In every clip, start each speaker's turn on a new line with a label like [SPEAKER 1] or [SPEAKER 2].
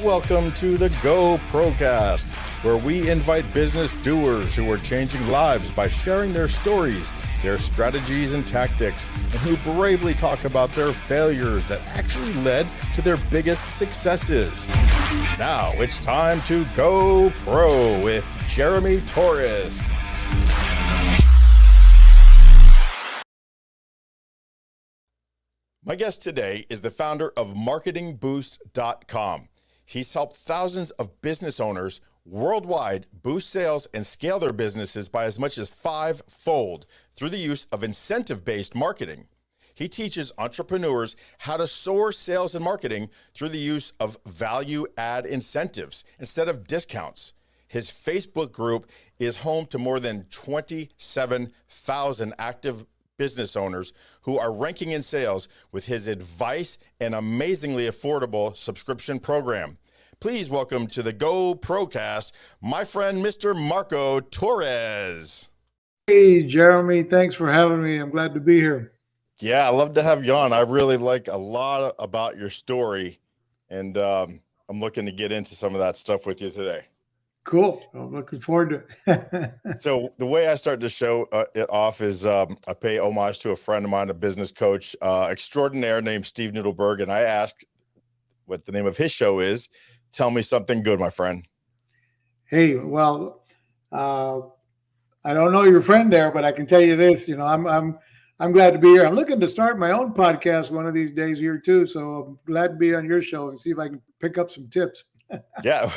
[SPEAKER 1] Welcome to the GoPROcast, where we invite business doers who are changing lives by sharing their stories, their strategies and tactics, and who bravely talk about their failures that actually led to their biggest successes. Now it's time to go pro with Jeremy Torisk. My guest today is the founder of MarketingBoost.com. He's helped thousands of business owners worldwide boost sales and scale their businesses by as much as 5-fold through the use of incentive-based marketing. He teaches entrepreneurs how to soar sales and marketing through the use of value-add incentives instead of discounts. His Facebook group is home to more than 27,000 active business owners who are ranking in sales with his advice and amazingly affordable subscription program. Please welcome to the GoPROcast, my friend, Mr. Marco Torres.
[SPEAKER 2] Hey, Jeremy, thanks for having me. I'm glad to be here.
[SPEAKER 1] Yeah, I love to have you on. I really like a lot about your story, and I'm looking to get into some of that stuff with you today.
[SPEAKER 2] Cool. I'm looking forward to it.
[SPEAKER 1] So the way I start to show it off is I pay homage to a friend of mine, a business coach extraordinaire named Steve Noodleberg, and I asked what the name of his show is. Tell me something good, my friend.
[SPEAKER 2] Hey, well, I don't know your friend there, but I can tell you this. You know, I'm glad to be here. I'm looking to start my own podcast one of these days here too. So I'm glad to be on your show and see if I can pick up some tips.
[SPEAKER 1] Yeah.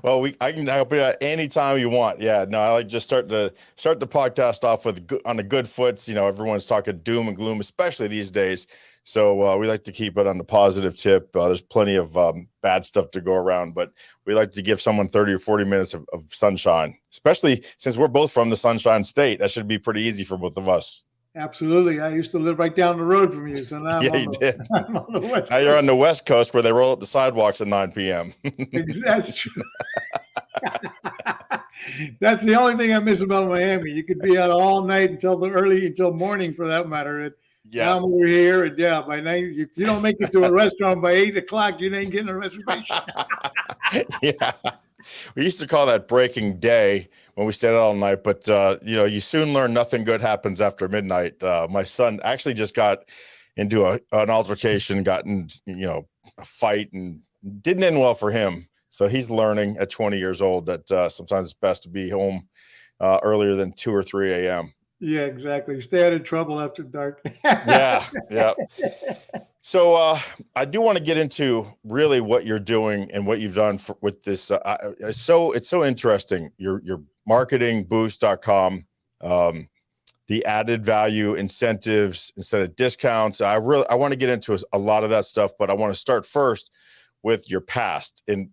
[SPEAKER 1] Well, I can help you out anytime you want. Yeah. No, I like just start the podcast off with on a good foot. You know, everyone's talking doom and gloom, especially these days. So we like to keep it on the positive tip. There's plenty of bad stuff to go around, but we like to give someone 30 or 40 minutes of sunshine, especially since we're both from the Sunshine State. That should be pretty easy for both of us.
[SPEAKER 2] Absolutely. I used to live right down the road from you. So now
[SPEAKER 1] yeah, you did. Now you're on the West Coast where they roll up the sidewalks at 9 p.m.
[SPEAKER 2] That's true. That's the only thing I miss about Miami. You could be out all night until morning for that matter.
[SPEAKER 1] Yeah.
[SPEAKER 2] Now I'm over here, and by night, if you don't make it to a restaurant by 8 o'clock, you ain't getting a reservation.
[SPEAKER 1] Yeah. We used to call that breaking day when we stayed out all night, but you soon learn nothing good happens after midnight. My son actually just got into an altercation, got in, a fight, and didn't end well for him. So he's learning at 20 years old that sometimes it's best to be home earlier than 2 or 3 a.m.
[SPEAKER 2] Yeah, exactly. Stay out of trouble after dark.
[SPEAKER 1] Yeah. So I do want to get into really what you're doing and what you've done with this. It's so interesting. Your marketingboost.com, the added value incentives instead of discounts. I want to get into a lot of that stuff, but I want to start first with your past. And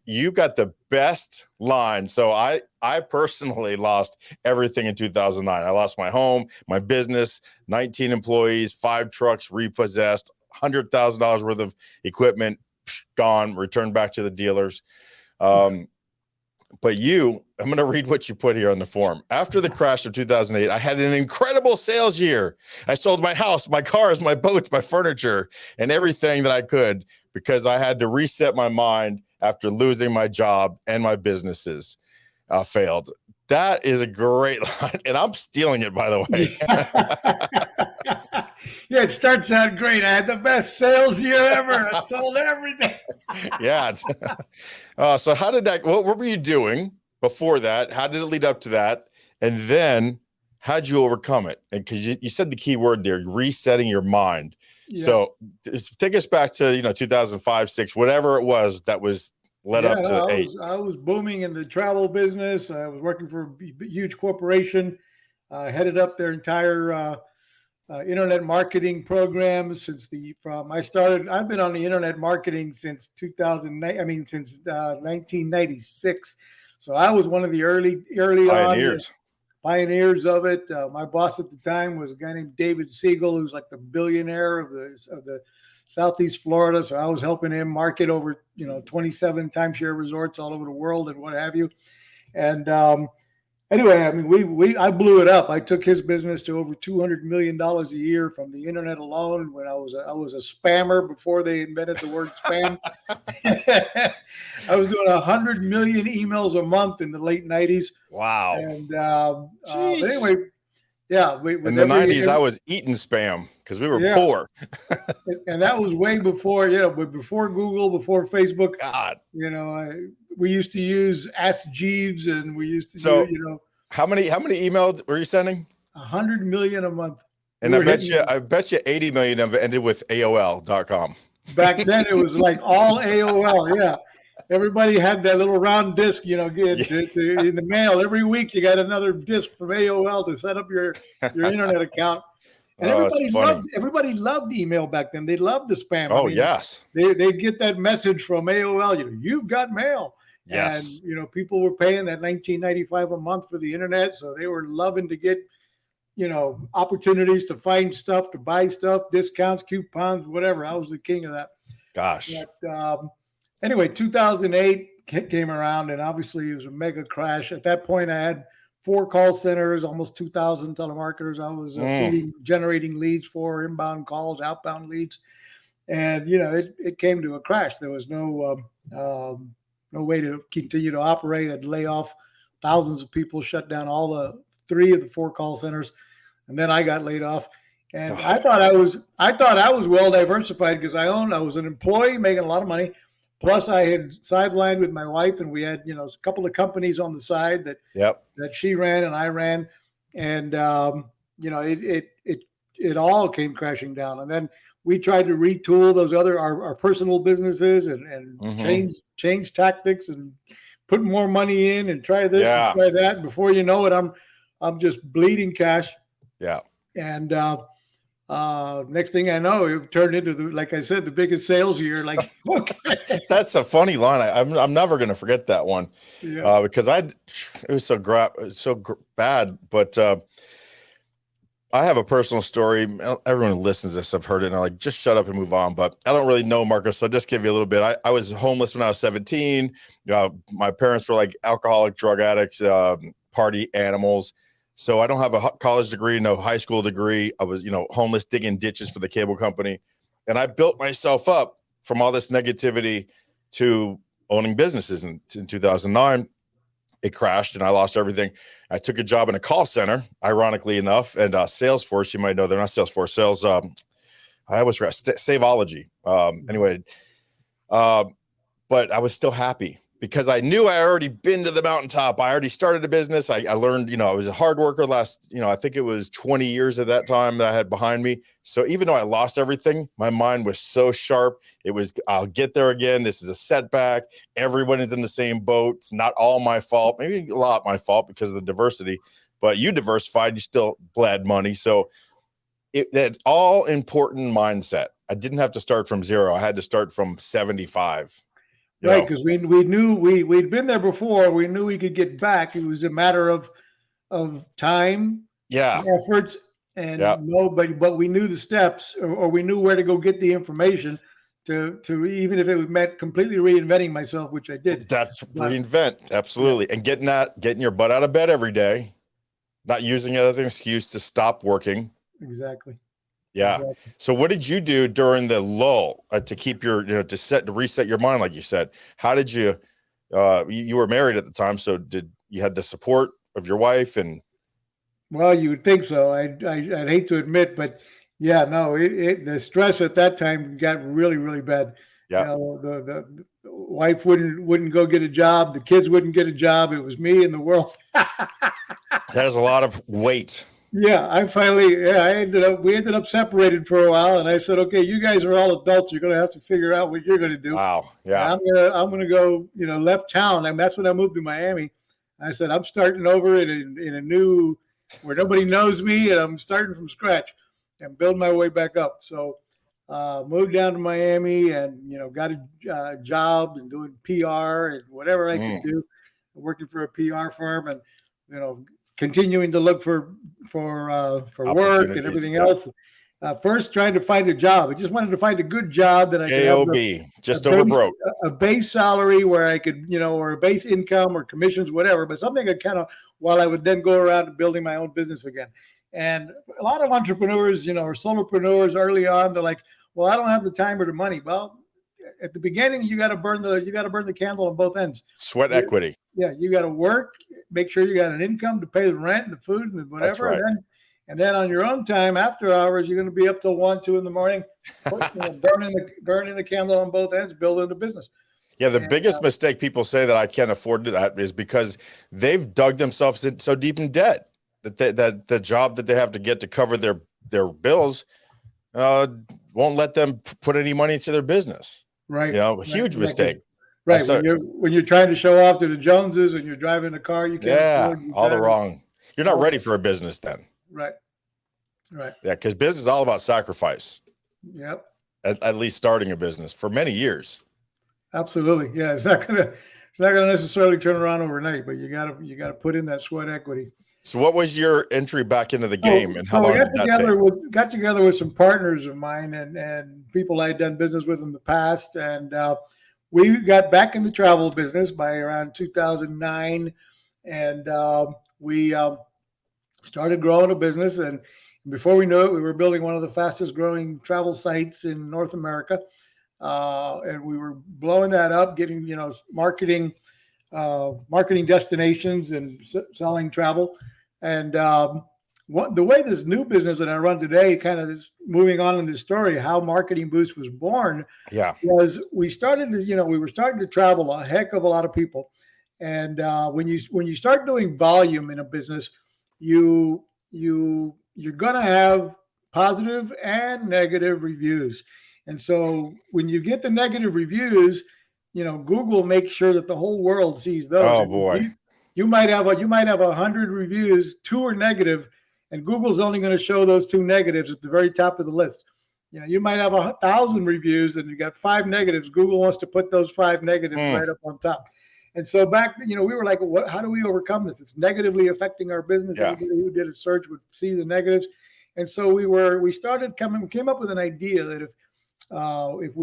[SPEAKER 1] you got the best line. So I personally lost everything in 2009. I lost my home, my business, 19 employees, 5 trucks repossessed, $100,000 worth of equipment gone, returned back to the dealers. But I'm going to read what you put here on the form. After the crash of 2008, I had an incredible sales year. I sold my house, my cars, my boats, my furniture, and everything that I could because I had to reset my mind after losing my job and my businesses failed. That is a great line, and I'm stealing it, by the way.
[SPEAKER 2] Yeah, it starts out great. I had the best sales year ever. I sold everything.
[SPEAKER 1] Yeah. So how did that, what were you doing before that? How did it lead up to that? And then how'd you overcome it? And because you said the key word there, resetting your mind. Yeah. So take us back to, 2005, 6, whatever it was that was led up to 8.
[SPEAKER 2] I was booming in the travel business. I was working for a huge corporation, headed up their entire internet marketing programs I've been on the internet marketing since 1996. So I was one of the early pioneers of it. My boss at the time was a guy named David Siegel, who's like the billionaire of the Southeast Florida. So I was helping him market over, 27 timeshare resorts all over the world and what have you. And anyway, I mean, I blew it up. I took his business to over $200 million a year from the internet alone. When I was a spammer before they invented the word spam. I was doing 100 million emails a month in the late '90s.
[SPEAKER 1] Wow.
[SPEAKER 2] And but
[SPEAKER 1] Jeez.
[SPEAKER 2] anyway, yeah,
[SPEAKER 1] In the 90s, I was eating spam because we were poor.
[SPEAKER 2] And that was way before, before Google, before Facebook.
[SPEAKER 1] God.
[SPEAKER 2] We used to use Ask Jeeves, and we used to do,
[SPEAKER 1] how many emails were you sending?
[SPEAKER 2] 100 million a month.
[SPEAKER 1] And I bet you 80 million of it ended with AOL.com.
[SPEAKER 2] Back then it was like all AOL. Yeah. Everybody had that little round disc, in the mail. Every week you got another disc from AOL to set up your internet account. And everybody loved email back then. They loved the spam.
[SPEAKER 1] Oh, yes.
[SPEAKER 2] They'd get that message from AOL, you've got mail.
[SPEAKER 1] Yes.
[SPEAKER 2] And, people were paying that $19.95 a month for the internet. So they were loving to get, opportunities to find stuff, to buy stuff, discounts, coupons, whatever. I was the king of that.
[SPEAKER 1] Gosh.
[SPEAKER 2] But, anyway, 2008 came around, and obviously it was a mega crash. At that point, I had 4 call centers, almost 2,000 telemarketers. I was generating leads for inbound calls, outbound leads. And, it came to a crash. There was no way to continue to operate. I'd lay off thousands of people, shut down all 3 of the 4 call centers. And then I got laid off. And I thought I was well diversified because I was an employee making a lot of money. Plus, I had sidelined with my wife, and we had a couple of companies on the side that she ran and I ran, and it all came crashing down. And then we tried to retool those our personal businesses and change tactics and put more money in and try this and try that. And before you know it, I'm just bleeding cash.
[SPEAKER 1] Yeah.
[SPEAKER 2] And next thing I know, it turned into like I said, the biggest sales year. Like, okay.
[SPEAKER 1] That's a funny line. I'm never going to forget that one because it was so bad. But I have a personal story. Everyone who listens to this, I've heard it, and I'm like, just shut up and move on. But I don't really know, Marcus. So I'll just give you a little bit. I was homeless when I was 17. My parents were like alcoholic, drug addicts, party animals. So I don't have a college degree, no high school degree. I was, homeless, digging ditches for the cable company. And I built myself up from all this negativity to owning businesses. In 2009, it crashed and I lost everything. I took a job in a call center, ironically enough, and Salesforce, you might know, they're not Salesforce, sales. I always forgot, Saveology. But I was still happy, because I knew I already been to the mountaintop. I already started a business. I learned, I was a hard worker last, I think it was 20 years at that time that I had behind me. So even though I lost everything, my mind was so sharp. It was, I'll get there again. This is a setback. Everyone is in the same boat. It's not all my fault. Maybe a lot my fault because of the diversity, but you diversified, you still bled money. So that all important mindset. I didn't have to start from 0. I had to start from 75.
[SPEAKER 2] Right, because we knew we'd been there before. We knew we could get back. It was a matter of time, effort, and but we knew the steps, or we knew where to go get the information to even if it meant completely reinventing myself, which I did.
[SPEAKER 1] That's reinvent, absolutely, and getting your butt out of bed every day, not using it as an excuse to stop working.
[SPEAKER 2] Exactly.
[SPEAKER 1] Yeah.
[SPEAKER 2] Exactly.
[SPEAKER 1] So what did you do during the lull to keep your, to reset your mind? Like you said, how did you, you were married at the time. So did you had the support of your wife? And
[SPEAKER 2] well, you would think so. I'd hate to admit, but yeah, no, the stress at that time got really, really bad.
[SPEAKER 1] Yeah.
[SPEAKER 2] The wife wouldn't go get a job. The kids wouldn't get a job. It was me and the world.
[SPEAKER 1] There's a lot of weight.
[SPEAKER 2] Yeah, we ended up separated for a while, and I said, okay, you guys are all adults. You're going to have to figure out what you're going to do.
[SPEAKER 1] Wow. Yeah.
[SPEAKER 2] I'm going to go, left town. And that's when I moved to Miami. I said, I'm starting over in a new, where nobody knows me, and I'm starting from scratch and build my way back up. So, moved down to Miami and, got a job and doing PR and whatever I could do, working for a PR firm and, continuing to look for work and everything else. first trying to find a job. I just wanted to find a good job that I could have
[SPEAKER 1] JOB, just over broke.
[SPEAKER 2] a base salary where I could, or a base income or commissions, whatever, but something that kind of, while I would then go around building my own business again. And a lot of entrepreneurs, or solopreneurs early on, they're like, well, I don't have the time or the money. Well, at the beginning, you got to burn the candle on both ends.
[SPEAKER 1] Sweat equity.
[SPEAKER 2] Yeah, you got to work, make sure you got an income to pay the rent and the food and whatever.
[SPEAKER 1] That's right.
[SPEAKER 2] And then on your own time, after hours, you're going to be up till 1, 2 in the morning, burning the candle on both ends, building the business.
[SPEAKER 1] Yeah, the biggest mistake people say that I can't afford that is because they've dug themselves in so deep in debt that the job that they have to get to cover their bills won't let them put any money into their business.
[SPEAKER 2] Right.
[SPEAKER 1] Huge mistake.
[SPEAKER 2] Right. When you're trying to show off to the Joneses and you're driving a car, you can't afford
[SPEAKER 1] all the wrong. You're not ready for a business then.
[SPEAKER 2] Right.
[SPEAKER 1] Yeah, because business is all about sacrifice.
[SPEAKER 2] Yep.
[SPEAKER 1] At least starting a business for many years.
[SPEAKER 2] Absolutely. Yeah, it's not gonna necessarily turn around overnight, but you gotta put in that sweat equity.
[SPEAKER 1] So what was your entry back into the game, and how long did that take?
[SPEAKER 2] Got together with some partners of mine and people I had done business with in the past, and we got back in the travel business by around 2009, and we started growing a business. And before we knew it, we were building one of the fastest growing travel sites in North America, and we were blowing that up, getting marketing destinations and selling travel. And the way this new business that I run today kind of is moving on in this story, how Marketing Boost was born.
[SPEAKER 1] Yeah,
[SPEAKER 2] was we started to, we were starting to travel a heck of a lot of people. And when you start doing volume in a business, you're going to have positive and negative reviews. And so when you get the negative reviews, Google makes sure that the whole world sees those.
[SPEAKER 1] Oh boy.
[SPEAKER 2] You might have 100 reviews, 2 are negative, and Google's only going to show those 2 negatives at the very top of the list. You might have 1,000 reviews and you got 5 negatives. Google wants to put those 5 negatives right up on top. And so back, we were like, how do we overcome this? It's negatively affecting our business.
[SPEAKER 1] Yeah.
[SPEAKER 2] Everybody who did a search would see the negatives. And so we came up with an idea that if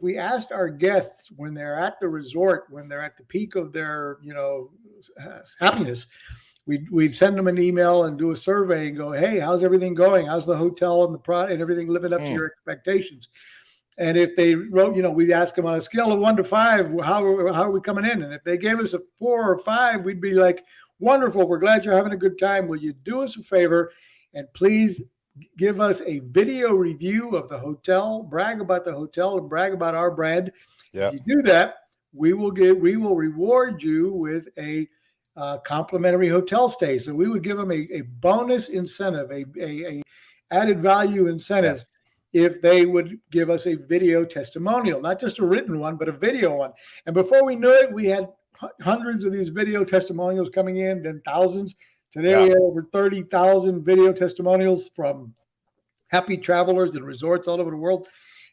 [SPEAKER 2] we asked our guests when they're at the resort, when they're at the peak of their, happiness, we'd send them an email and do a survey and go, hey, how's everything going? How's the hotel and the product and everything living up to your expectations? And if they wrote, we'd ask them on a scale of 1 to 5, how are we coming in? And if they gave us a 4 or 5, we'd be like, wonderful. We're glad you're having a good time. Will you do us a favor and please give us a video review of the hotel, brag about the hotel and brag about our brand.
[SPEAKER 1] Yeah.
[SPEAKER 2] If you do that, we will reward you with a complimentary hotel stay. So we would give them a bonus incentive, a added value incentive.
[SPEAKER 1] Yes.
[SPEAKER 2] If they would give us a video testimonial, not just a written one, but a video one. And before we knew it, we had hundreds of these video testimonials coming in, then thousands. Today, we have over 30,000 video testimonials from happy travelers and resorts all over the world.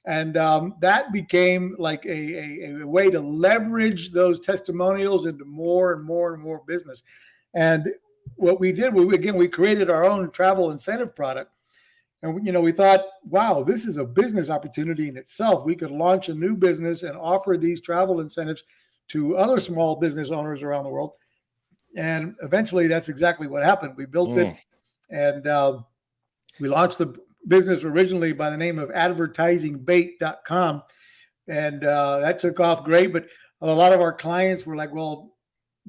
[SPEAKER 2] And that became like a way to leverage those testimonials into more and more and more business. And what we did, we created our own travel incentive product. And, we thought, wow, this is a business opportunity in itself. We could launch a new business and offer these travel incentives to other small business owners around the world. And eventually that's exactly what happened. We built it and we launched the business originally by the name of advertisingbait.com. And that took off great. But a lot of our clients were like, well,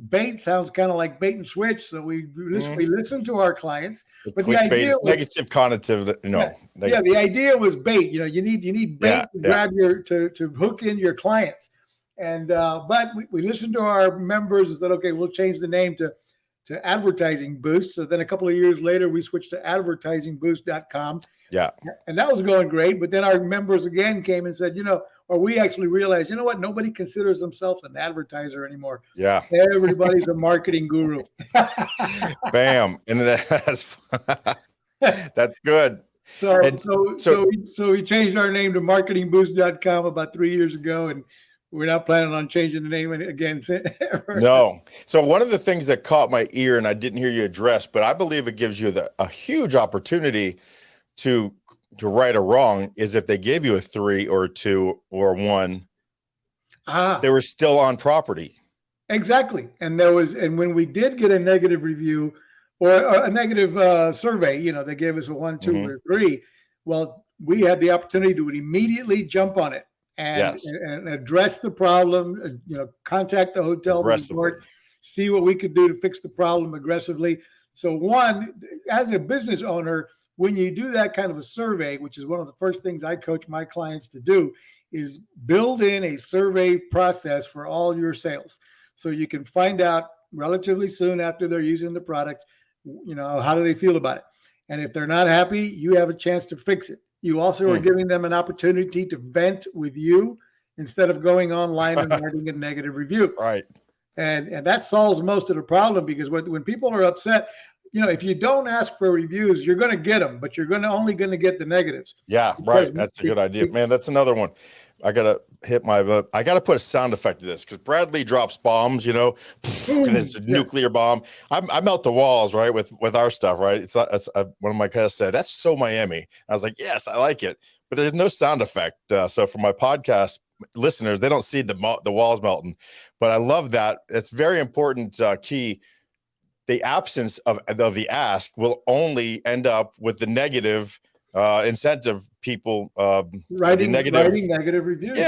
[SPEAKER 2] bait sounds kind of like bait and switch. So we listened to our clients. But the idea was
[SPEAKER 1] negative connotative.
[SPEAKER 2] The idea was bait. You need bait to grab to hook in your clients. And but we listened to our members and said, okay, we'll change the name to Advertising Boost. So then a couple of years later, we switched to advertisingboost.com.
[SPEAKER 1] Yeah. And
[SPEAKER 2] that was going great. But then our members again came and said, or we actually realized, what? Nobody considers themselves an advertiser anymore.
[SPEAKER 1] Yeah.
[SPEAKER 2] Everybody's a marketing guru.
[SPEAKER 1] Bam. And that's good.
[SPEAKER 2] So we changed our name to marketingboost.com about 3 years ago. And we're not planning on changing the name again.
[SPEAKER 1] No. So one of the things that caught my ear, and I didn't hear you address, but I believe it gives you a huge opportunity to right or wrong is if they gave you a 3 or a 2 or 1, they were still on property.
[SPEAKER 2] Exactly. And when we did get a negative review or a negative survey, they gave us a 1, 2, or 3. Well, we had the opportunity to immediately jump on it and address the problem, contact the hotel, the resort, see what we could do to fix the problem aggressively. So one, as a business owner, when you do that kind of a survey, which is one of the first things I coach my clients to do, is build in a survey process for all your sales. So you can find out relatively soon after they're using the product, how do they feel about it? And if they're not happy, you have a chance to fix it. You also are giving them an opportunity to vent with you instead of going online and writing a negative review.
[SPEAKER 1] Right.
[SPEAKER 2] And that solves most of the problem, because when people are upset, if you don't ask for reviews, you're going to get them, but you're only going to get the negatives.
[SPEAKER 1] Yeah, right. That's a good idea, man. That's another one. I gotta put a sound effect to this, because Bradley drops bombs, and it's a nuclear bomb. I melt the walls, right, with our stuff, right? It's one of my guys said, that's so Miami. I was like, yes, I like it, but there's no sound effect. So for my podcast listeners, they don't see the walls melting, but I love that. It's very important. Key. The absence of the ask will only end up with the negative incentive people
[SPEAKER 2] writing negative reviews.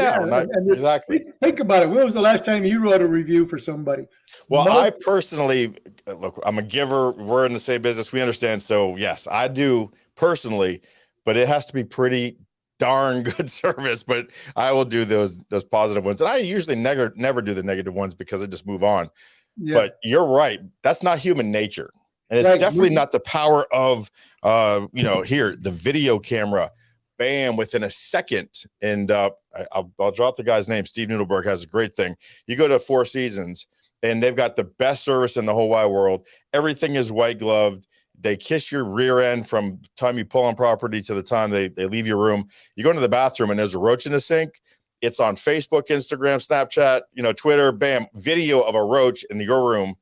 [SPEAKER 1] Exactly.
[SPEAKER 2] Think about it. When was the last time you wrote a review for somebody?
[SPEAKER 1] Well, I personally, look, I'm a giver. We're in the same business. We understand. So yes, I do personally, but it has to be pretty darn good service. But I will do those positive ones, and I usually never do the negative ones because I just move on. Yeah. But you're right. That's not human nature. And it's definitely not the power of, here, the video camera, bam, within a second. And I'll drop the guy's name. Steve Noodleberg has a great thing. You go to Four Seasons, and they've got the best service in the whole wide world. Everything is white gloved. They kiss your rear end from the time you pull on property to the time they leave your room. You go into the bathroom, and there's a roach in the sink. It's on Facebook, Instagram, Snapchat, Twitter, bam, video of a roach in your room.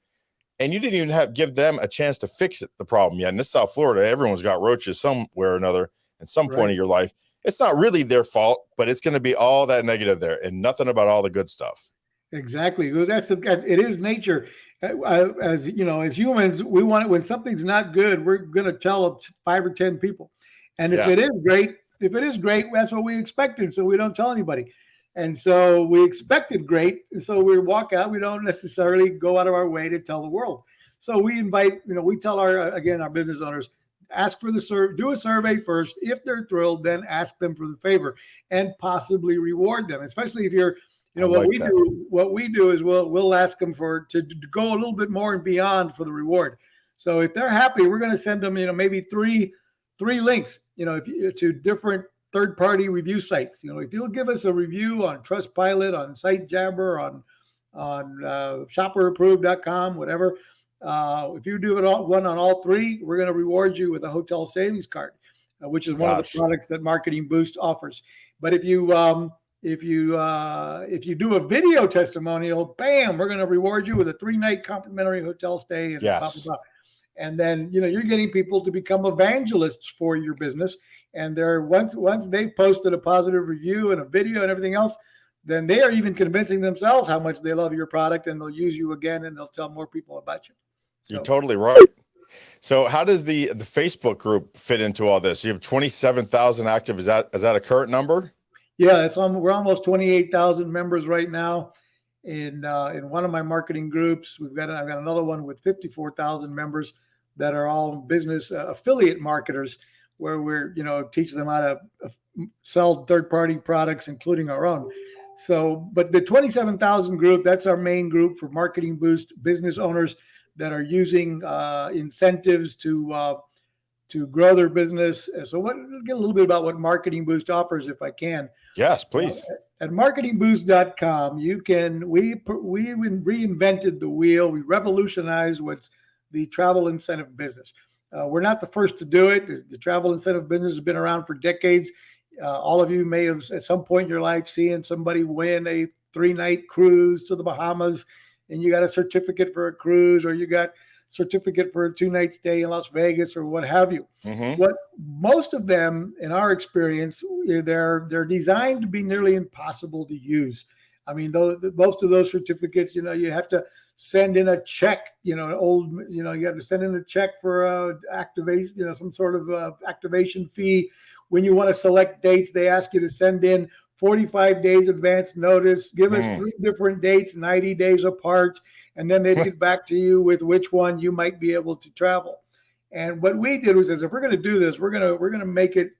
[SPEAKER 1] And you didn't even give them a chance to fix the problem yet. In this South Florida, everyone's got roaches somewhere or another at some point in your life. It's not really their fault, but it's going to be all that negative there and nothing about all the good stuff.
[SPEAKER 2] Exactly. Well, it is nature. As humans, we want it when something's not good, we're going to tell 5 or 10 people. And if it is great, that's what we expected. So we don't tell anybody. And so we expected great. So we walk out. We don't necessarily go out of our way to tell the world. So we invite, we tell our business owners, ask for do a survey first. If they're thrilled, then ask them for the favor and possibly reward them. Especially if you're, what we do is we'll ask them to go a little bit more and beyond for the reward. So if they're happy, we're going to send them, maybe three links, to different third-party review sites. If you'll give us a review on Trustpilot, on SiteJabber, on ShopperApproved.com, whatever. If you do one on all 3, we're going to reward you with a hotel savings card, which is one of the products that Marketing Boost offers. But if you do a video testimonial, bam, we're going to reward you with a 3-night complimentary hotel stay. And blah, blah, blah. And then, you're getting people to become evangelists for your business. And they're once they've posted a positive review and a video and everything else, then they are even convincing themselves how much they love your product, and they'll use you again, and they'll tell more people about you. So.
[SPEAKER 1] You're totally right. So how does the Facebook group fit into all this? You have 27,000 active. Is that a current number?
[SPEAKER 2] Yeah, we're almost 28,000 members right now. In one of my marketing groups, I've got another one with 54,000 members that are all business affiliate marketers, where we're teach them how to sell third-party products, including our own. So, but the 27,000 group, that's our main group for Marketing Boost business owners that are using incentives to grow their business. So, get a little bit about what Marketing Boost offers, if I can.
[SPEAKER 1] Yes, please.
[SPEAKER 2] At marketingboost.com, we reinvented the wheel. We revolutionized what's the travel incentive business. We're not the first to do it. The travel incentive business has been around for decades. All of you may have, at some point in your life, seen somebody win a 3-night cruise to the Bahamas, and you got a certificate for a cruise, or you got certificate for a 2-night stay in Las Vegas or what have you.
[SPEAKER 1] Mm-hmm.
[SPEAKER 2] What most of them, in our experience, they're designed to be nearly impossible to use. I mean, most of those certificates, you have to send in a check, you have to send in a check for activation, some sort of activation fee. When you want to select dates, they ask you to send in 45 days advance notice, give us 3 different dates, 90 days apart, and then they'd get back to you with which one you might be able to travel. And what we did was, if we're going to do this, we're going to make it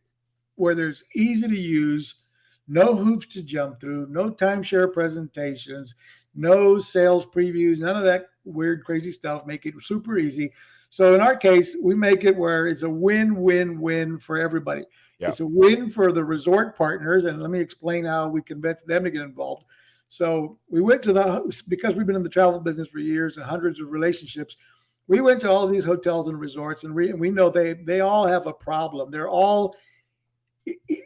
[SPEAKER 2] where there's easy to use, no hoops to jump through, no timeshare presentations, no sales previews, none of that weird, crazy stuff. Make it super easy. So in our case, we make it where it's a win-win-win for everybody. Yep. It's a win for the resort partners. And let me explain how we convince them to get involved. So we went to because we've been in the travel business for years and hundreds of relationships, we went to all of these hotels and resorts, and we know they all have a problem. They're all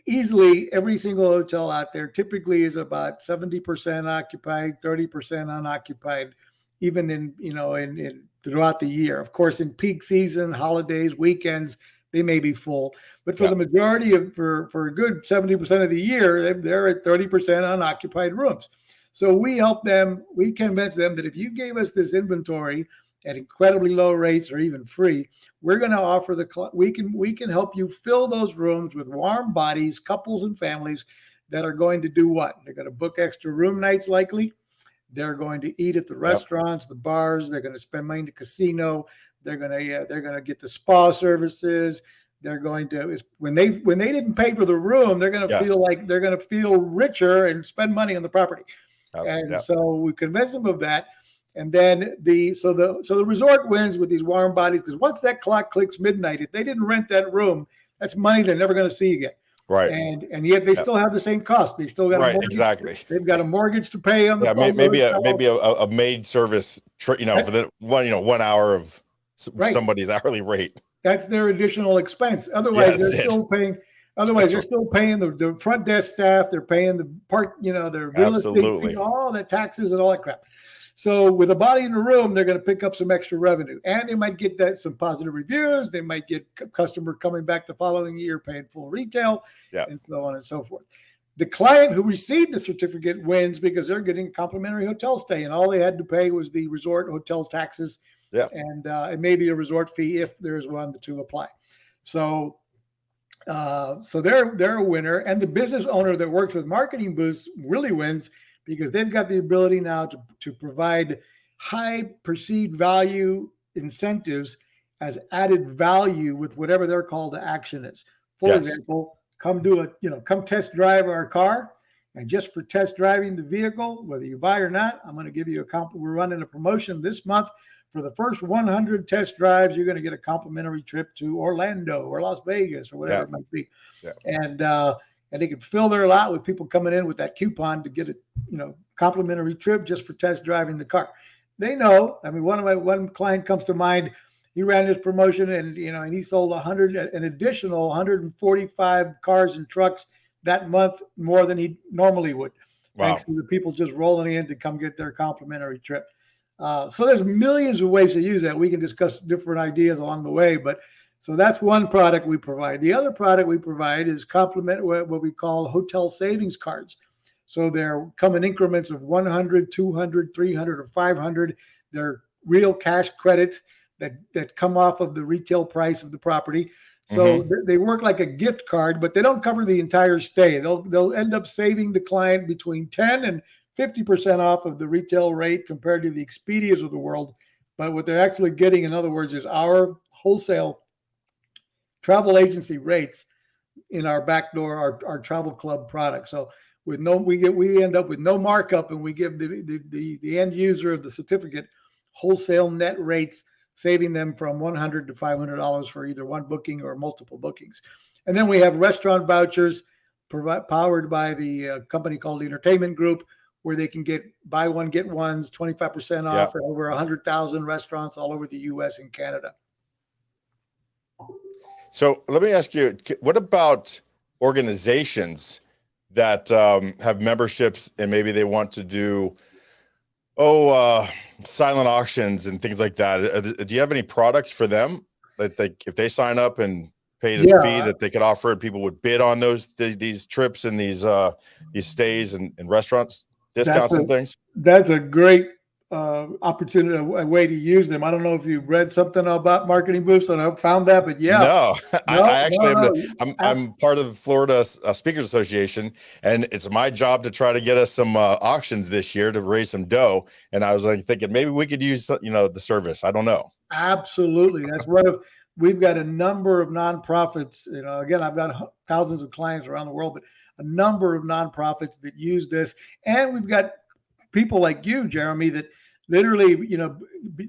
[SPEAKER 2] easily, every single hotel out there typically is about 70% occupied, 30% unoccupied, even in throughout the year. Of course, in peak season, holidays, weekends, they may be full, but for the majority for a good 70% of the year, they're at 30% unoccupied rooms. So we convince them that if you gave us this inventory at incredibly low rates or even free, we're going to offer we can help you fill those rooms with warm bodies, couples and families that are going to do what? They're going to book extra room nights likely. They're going to eat at the restaurants, the bars. They're going to spend money in the casino. They're going to get the spa services. They're going to, when they didn't pay for the room, they're going to feel like they're going to feel richer and spend money on the property. So we convince them of that. And then the resort wins with these warm bodies, because once that clock clicks midnight, if they didn't rent that room, that's money they're never going to see again.
[SPEAKER 1] Right.
[SPEAKER 2] And yet they still have the same cost. They still got a mortgage.
[SPEAKER 1] Exactly.
[SPEAKER 2] They've got a mortgage to pay on the
[SPEAKER 1] maybe a maid service, for the 1 hour of somebody's hourly rate.
[SPEAKER 2] That's their additional expense. Otherwise, they're still paying. Otherwise, they're still paying the front desk staff. They're paying the park, their real estate fee, all the taxes and all that crap. So with a body in the room, they're going to pick up some extra revenue, and they might get some positive reviews. They might get customer coming back the following year, paying full retail, and so on and so forth. The client who received the certificate wins because they're getting complimentary hotel stay, and all they had to pay was the resort hotel taxes, and maybe a resort fee if there's one to apply. So they're a winner, and the business owner that works with marketing booths really wins, because they've got the ability now to provide high perceived value incentives as added value with whatever their call to action is. For example, come test drive our car, and just for test driving the vehicle, whether you buy or not, I'm going to give you we're running a promotion this month. For the first 100 test drives, you're going to get a complimentary trip to Orlando or Las Vegas or whatever it might be. And they can fill their lot with people coming in with that coupon to get a complimentary trip just for test driving the car. They know. I mean, one client comes to mind. He ran his promotion, and he sold an additional 145 cars and trucks that month, more than he normally would, thanks to the people just rolling in to come get their complimentary trip. So there's millions of ways to use that. We can discuss different ideas along the way, but so that's one product we provide. The other product we provide is what we call hotel savings cards. So they're come in increments of 100, 200, 300, or 500. They're real cash credits that come off of the retail price of the property. So they work like a gift card, but they don't cover the entire stay. They'll end up saving the client between 10 and 50% off of the retail rate compared to the Expedias of the world. But what they're actually getting, in other words, is our wholesale travel agency rates in our backdoor, our travel club product. So we end up with no markup, and we give the end user of the certificate wholesale net rates, saving them from $100 to $500 for either one booking or multiple bookings. And then we have restaurant vouchers powered by the company called the Entertainment Group, where they can get buy one, get ones, 25% off for over 100,000 restaurants all over the U.S. and Canada.
[SPEAKER 1] So let me ask you, what about organizations that have memberships, and maybe they want to do Oh, silent auctions and things like that. Do you have any products for them that if they sign up and paid a fee
[SPEAKER 2] Yeah,
[SPEAKER 1] that they could offer and people would bid on these trips and these stays and restaurants
[SPEAKER 2] that's
[SPEAKER 1] discounts
[SPEAKER 2] a
[SPEAKER 1] and things?
[SPEAKER 2] that's a great opportunity, a way to use them. I don't know if you've read something about marketing boosts and I found that, but yeah,
[SPEAKER 1] No, I
[SPEAKER 2] no,
[SPEAKER 1] actually
[SPEAKER 2] no,
[SPEAKER 1] am.
[SPEAKER 2] no.
[SPEAKER 1] I'm part of the Florida Speakers Association, and it's my job to try to get us some auctions this year to raise some dough. And I was like thinking maybe we could use the service. I don't know.
[SPEAKER 2] Absolutely. That's one of, we've got a number of nonprofits. Again, I've got thousands of clients around the world, but a number of nonprofits that use this. And we've got people like you, Jeremy, that literally,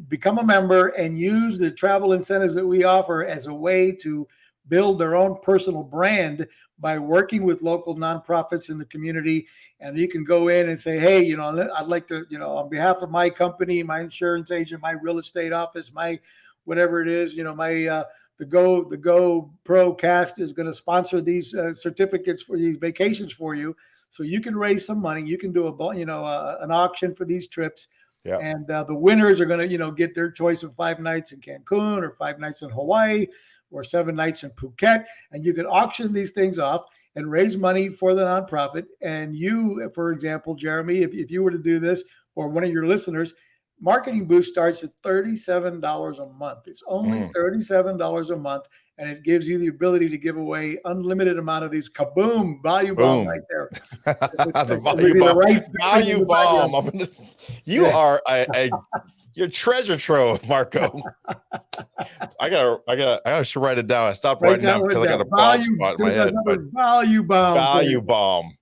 [SPEAKER 2] become a member and use the travel incentives that we offer as a way to build their own personal brand by working with local nonprofits in the community. And you can go in and say, hey, I'd like to, on behalf of my company, my insurance agent, my real estate office, my whatever it is, my the GoPROcast is going to sponsor these certificates for these vacations for you, so you can raise some money. You can do an auction for these trips,
[SPEAKER 1] Yeah.
[SPEAKER 2] and the winners are going to get their choice of 5 nights in Cancun or 5 nights in Hawaii or 7 nights in Phuket, and you can auction these things off and raise money for the nonprofit. And you, for example, Jeremy, if you were to do this, or one of your listeners, Marketing Boost starts at $37 a month. It's only $37 a month, and it gives you the ability to give away unlimited amount of these. Kaboom! Value bomb right
[SPEAKER 1] Boom.
[SPEAKER 2] there.
[SPEAKER 1] The
[SPEAKER 2] With
[SPEAKER 1] value
[SPEAKER 2] your
[SPEAKER 1] bomb.
[SPEAKER 2] right spelling in
[SPEAKER 1] Value
[SPEAKER 2] the
[SPEAKER 1] bomb.
[SPEAKER 2] background.
[SPEAKER 1] You
[SPEAKER 2] Yeah.
[SPEAKER 1] are your treasure trove, Marco. I should write it down. I stopped
[SPEAKER 2] Write
[SPEAKER 1] writing
[SPEAKER 2] that
[SPEAKER 1] down
[SPEAKER 2] one
[SPEAKER 1] because I got
[SPEAKER 2] down.
[SPEAKER 1] a bald spot in my
[SPEAKER 2] There's
[SPEAKER 1] head. But
[SPEAKER 2] another value bomb.
[SPEAKER 1] value bomb.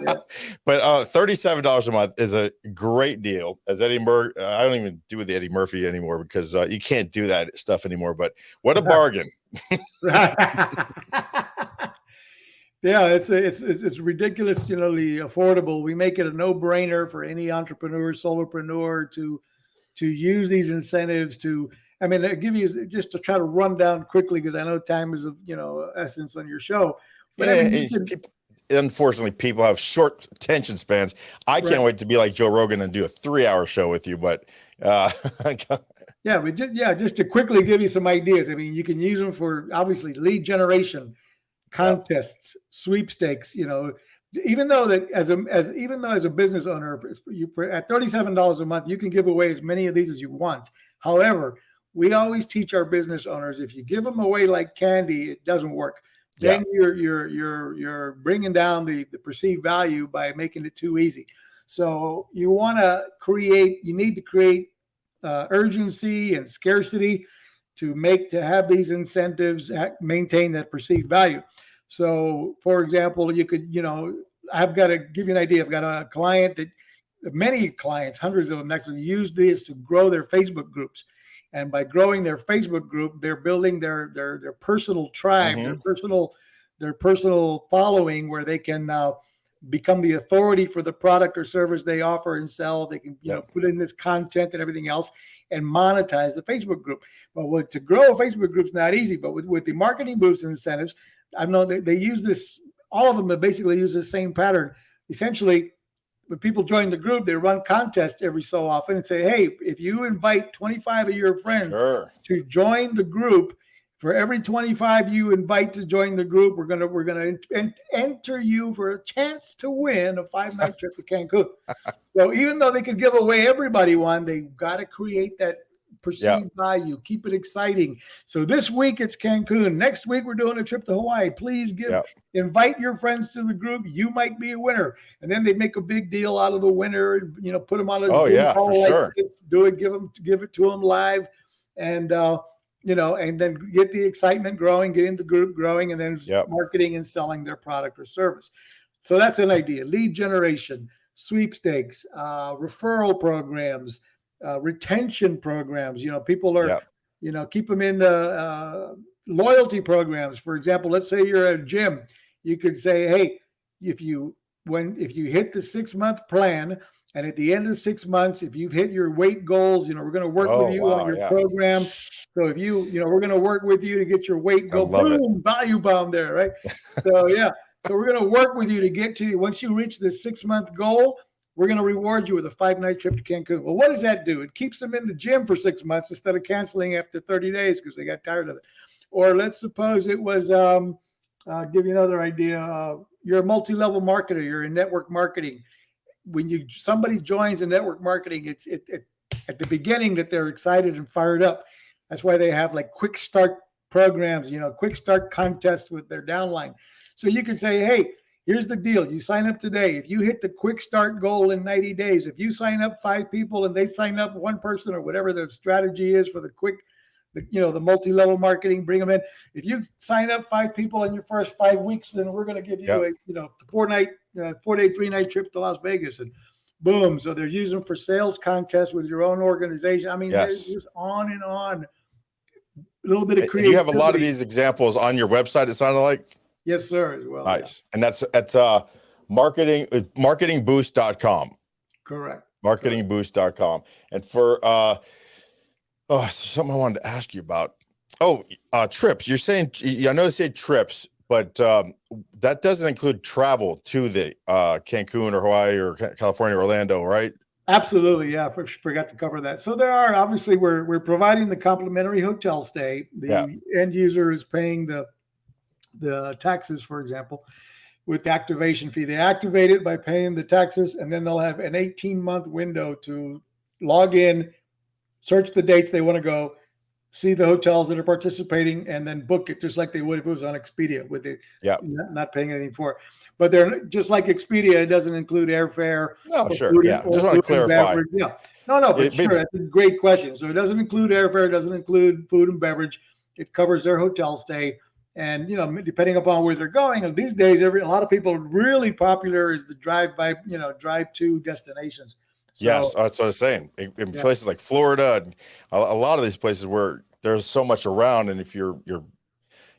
[SPEAKER 2] Yeah.
[SPEAKER 1] But $37 a month is a great deal. As Eddie Murphy, I don't even do with Eddie Murphy anymore because you can't do that stuff anymore. But what a bargain!
[SPEAKER 2] Yeah, it's ridiculously affordable. We make it a no-brainer for any entrepreneur, solopreneur to use these incentives to. I mean, I'll give you just to try to run down quickly because I know time is of essence on your show. But I
[SPEAKER 1] Yeah,
[SPEAKER 2] mean, you can,
[SPEAKER 1] unfortunately, people have short attention spans. I
[SPEAKER 2] right.
[SPEAKER 1] can't wait to be like Joe Rogan and do a 3-hour show with you. But
[SPEAKER 2] just to quickly give you some ideas. I mean, you can use them for obviously lead generation, contests, sweepstakes. Even though that as a business owner, at $37 a month, you can give away as many of these as you want. However, we always teach our business owners, if you give them away like candy, it doesn't work. Then you're bringing down the perceived value by making it too easy. So you need to create urgency and scarcity to have these incentives maintain that perceived value. So, for example, you could, I've got to give you an idea. I've got a client many clients, hundreds of them actually use this to grow their Facebook groups. And by growing their Facebook group, they're building their personal tribe, their personal following, where they can become the authority for the product or service they offer and sell. They can put in this content and everything else and monetize the Facebook group. But to grow a Facebook group is not easy. But with the marketing boost incentives, I know they use this. All of them basically use the same pattern. Essentially, when people join the group, they run contests every so often and say, hey, if you invite 25 of your friends to join the group, for every 25 you invite to join the group, we're gonna enter you for a chance to win a 5-night trip to Cancun. So even though they could give away everybody one, they've got to create that perceived value, keep it exciting. So this week it's Cancun. Next week we're doing a trip to Hawaii. Please invite your friends to the group. You might be a winner. And then they make a big deal out of the winner and put them on a Zoom call,
[SPEAKER 1] for sure.
[SPEAKER 2] Do it, give it to them live, and and then get the excitement growing, getting the group growing, and then marketing and selling their product or service. So that's an idea. Lead generation, sweepstakes, referral programs, retention programs. People are, keep them in the loyalty programs. For example, let's say you're at a gym. You could say, hey, if you hit the 6-month plan, and at the end of 6 months, if you've hit your weight goals, we're going to work with you on your program. So if we're going to work with you to get your weight goal. Boom, value bomb there, right? So so we're going to work with you to get to, once you reach the 6-month goal, we're going to reward you with a 5-night trip to Cancun. Well, what does that do? It keeps them in the gym for 6 months instead of canceling after 30 days because they got tired of it. Or let's suppose it was, give you another idea. You're a multi-level marketer. You're in network marketing. When somebody joins in network marketing, it's at the beginning that they're excited and fired up. That's why they have like quick start programs, quick start contests with their downline. So you can say, hey, here's the deal. You sign up today. If you hit the quick start goal in 90 days, if you sign up 5 people and they sign up 1 person or whatever their strategy is for the multi-level marketing, bring them in. If you sign up 5 people in your first 5 weeks, then we're going to give you a 4-day, 3-night trip to Las Vegas, and boom. So they're using them for sales contests with your own organization. I mean, there's just on and on. A little bit of creativity.
[SPEAKER 1] You have a lot of these examples on your website, it sounded like?
[SPEAKER 2] Yes, sir, as well.
[SPEAKER 1] Nice. Yeah. And that's at marketingboost.com.
[SPEAKER 2] Correct.
[SPEAKER 1] Marketingboost.com. And for something I wanted to ask you about. Trips. You're saying, I know they say trips, but that doesn't include travel to the Cancun or Hawaii or California, Orlando, right?
[SPEAKER 2] Absolutely. Yeah. Forgot to cover that. So there are, obviously we're providing the complimentary hotel stay. The end user is paying the taxes, for example, with the activation fee. They activate it by paying the taxes, and then they'll have an 18-month window to log in, search the dates they want to go, see the hotels that are participating, and then book it just like they would if it was on Expedia with it, not paying anything for it. But they're just like Expedia, it doesn't include airfare.
[SPEAKER 1] Oh, sure. Just want to clarify.
[SPEAKER 2] But sure, that's a great question. So it doesn't include airfare, it doesn't include food and beverage. It covers their hotel stay. And, depending upon where they're going, and these days, a lot of people really popular is the drive-to destinations. So,
[SPEAKER 1] yes, that's what I was saying. In places like Florida, and a lot of these places where there's so much around, and if your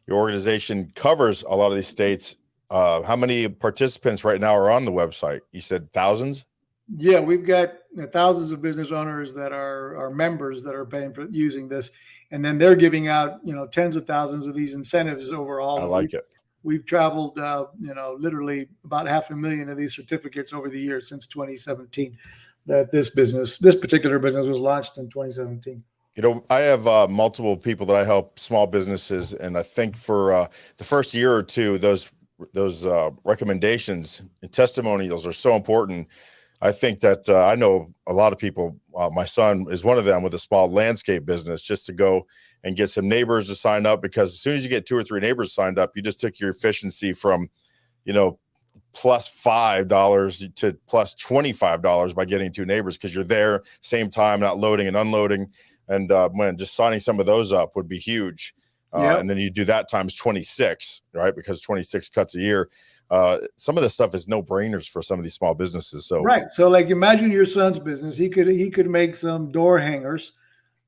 [SPEAKER 1] organization covers a lot of these states, how many participants right now are on the website? You said thousands?
[SPEAKER 2] Yeah, we've got thousands of business owners that are members that are paying for using this, and then they're giving out tens of thousands of these incentives overall.
[SPEAKER 1] I like it.
[SPEAKER 2] We've traveled literally about 500,000 of these certificates over the years since 2017. That this particular business was launched in 2017.
[SPEAKER 1] I have multiple people that I help, small businesses, and I think for the first year or two, those recommendations and testimonials are so important. I think that I know a lot of people. My son is one of them with a small landscape business, just to go and get some neighbors to sign up, because as soon as you get 2 or 3 neighbors signed up, you just took your efficiency from, plus $5 to plus $25 by getting 2 neighbors, because you're there same time, not loading and unloading. And just signing some of those up would be huge. And then you do that times 26, right? Because 26 cuts a year. Some of this stuff is no brainers for some of these small businesses. So
[SPEAKER 2] right. So like, imagine your son's business. He could make some door hangers,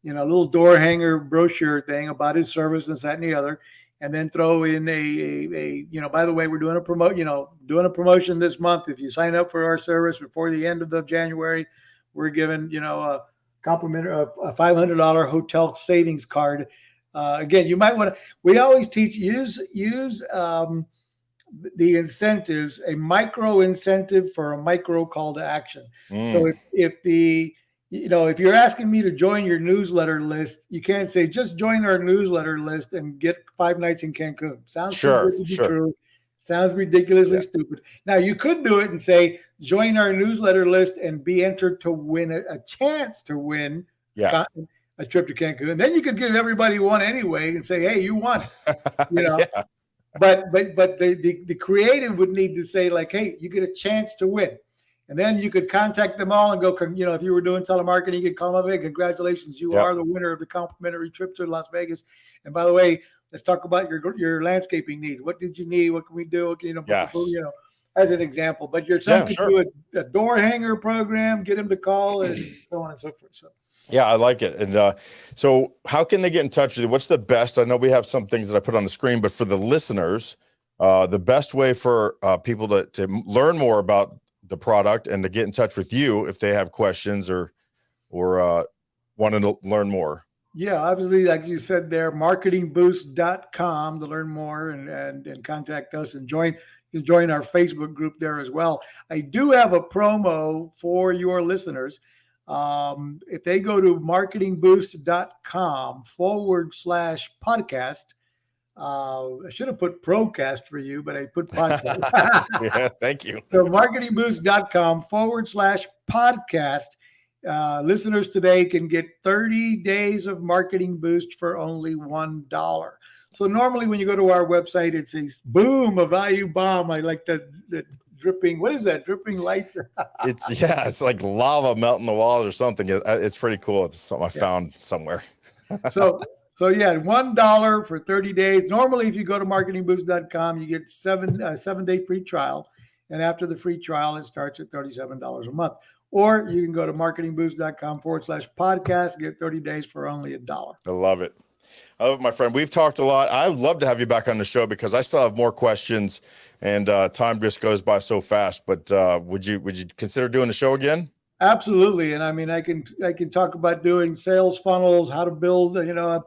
[SPEAKER 2] a little door hanger brochure thing about his service and that and the other, and then throw in a by the way, we're doing a promotion this month. If you sign up for our service before the end of January, we're giving a complimentary a $500 hotel savings card. Again, you might want to. We always teach use the incentives, a micro incentive for a micro call to action. So if you're asking me to join your newsletter list, you can't say just join our newsletter list and get 5 nights in Cancun. Sounds too good to be true. Sounds ridiculously stupid. Now you could do it and say join our newsletter list and be entered to win a chance to win a trip to Cancun. And then you could give everybody one anyway and say, hey, you won. But the creative would need to say like, hey, you get a chance to win. And then you could contact them all and go, if you were doing telemarketing, you could call them up, hey, congratulations, you are the winner of the complimentary trip to Las Vegas. And by the way, let's talk about your landscaping needs. What did you need? What can we do? As an example. But your son could do a door hanger program, get him to call, and so on and so forth. So.
[SPEAKER 1] Yeah, I like it. And so how can they get in touch with you? What's the best? I know we have some things that I put on the screen, but for the listeners, the best way for people to learn more about the product and to get in touch with you if they have questions or want to learn more.
[SPEAKER 2] Yeah, obviously, like you said there, marketingboost.com to learn more and contact us and join. join our Facebook group there as well. I do have a promo for your listeners. If they go to marketingboost.com/podcast, I should have put Procast for you, but I put podcast.
[SPEAKER 1] Yeah, thank you.
[SPEAKER 2] So marketingboost.com/podcast. Listeners today can get 30 days of Marketing Boost for only $1. So normally when you go to our website, it says, boom, a value bomb. I like the dripping. What is that? Dripping lights?
[SPEAKER 1] It's like lava melting the walls or something. It's pretty cool. It's something I found somewhere.
[SPEAKER 2] So yeah, $1 for 30 days. Normally, if you go to marketingboost.com, you get 7-day free trial. And after the free trial, it starts at $37 a month. Or you can go to marketingboost.com/podcast, get 30 days for only $1.
[SPEAKER 1] I love it. I love it, my friend. We've talked a lot. I would love to have you back on the show because I still have more questions, and time just goes by so fast. But would you consider doing the show again?
[SPEAKER 2] Absolutely. And I mean, I can talk about doing sales funnels, how to build, how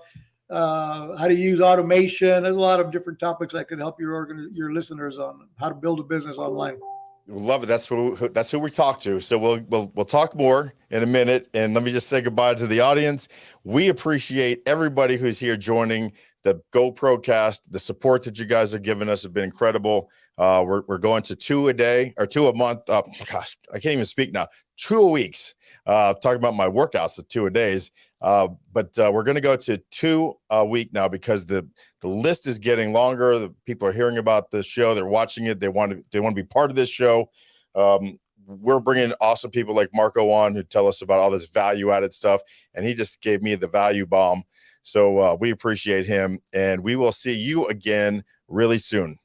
[SPEAKER 2] to use automation. There's a lot of different topics I could help your listeners on how to build a business online.
[SPEAKER 1] Love it. That's who we talk to. So we'll talk more in a minute. And let me just say goodbye to the audience. We appreciate everybody who's here joining the GoPROcast. The support that you guys have given us has been incredible. We're going to 2 a day or 2 a month. Gosh, I can't even speak now. 2 a weeks. Talking about my workouts at 2 a days. But we're going to go to 2 a week now because the list is getting longer. The people are hearing about this show. They're watching it. They want to be part of this show. We're bringing awesome people like Marco on who tell us about all this value added stuff. And he just gave me the value bomb. So we appreciate him, and we will see you again really soon.